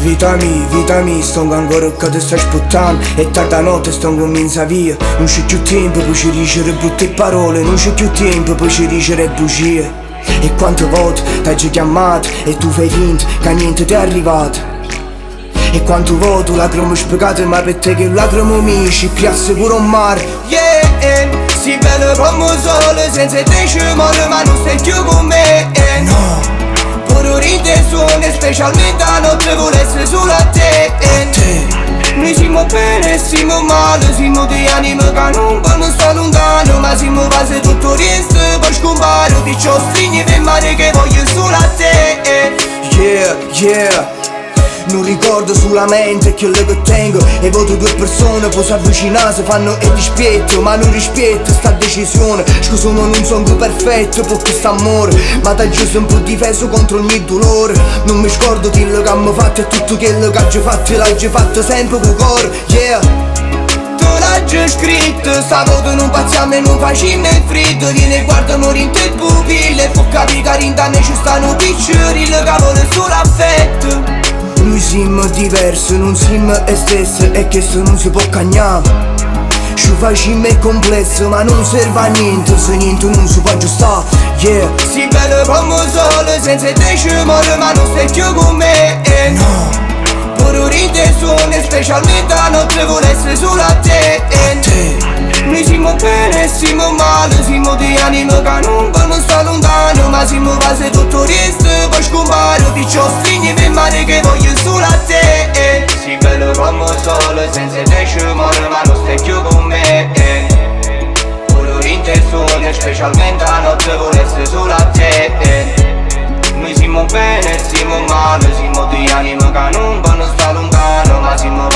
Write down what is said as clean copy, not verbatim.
Vita mi, sto ancora che ti stai aspettando. E tarda notte sto comincia via. Non c'è più tempo per ci dicere brutte parole. Non c'è più tempo per ci dicere bugie. E quante volte t'hai chiamato e tu fai finta che niente ti è arrivato. E quanto voto lacrime spiegate, ma per te che lacrime mi ci piace pure un mare. Yeah, si bello come il sole senza te ci muore, ma non stai più con me. No, pure ride e suone, specialmente a notte vuole essere solo a te. Noi siamo bene e siamo male, siamo di anime che non vanno sta lontano, ma siamo quasi tutto riesco, poi scomparo, di ciò stringi per mare che voglio solo a te. yeah. Non ricordo solamente quello che tengo. E voto due persone poi si avvicinano, fanno e dispietto, ma non rispetto sta decisione. Scusa ma non sono più perfetto per questo amore, ma t'ho già sempre difeso contro ogni dolore. Non mi scordo quello che mi fatto e tutto quello che hai fatto, l'hai già fatto sempre con cuore, yeah. Tu l'hai già scritto, stavolta non passiamo e non facciamo il freddo. Vieni e guarda morire in te pupille, può capire che in te ci stanno piccoli, che vuole solo affetto. Noi siamo diversi, non siamo e stessi, e questo non si può cagnare. Ci facciamo è complesso, ma non serve a niente se niente non si può aggiustare, yeah. Si bello come il sole senza te ci muore, ma non stai più con me. No, pure ride e suone, specialmente a notte vuole essere solo a te. Noi siamo bene e siamo male, siamo di anime che non vanno sta lontano, ma siamo quasi tutto riesco, poi scomparo, di ciò stringi per mare che voglio solo a te. Si bello come il sole senza te ci muore, ma non stai più con me. Pure ride e suone, specialmente a notte vuole essere solo a te. Noi siamo bene e siamo male, siamo di anime che non vanno sta lontano, ma siamo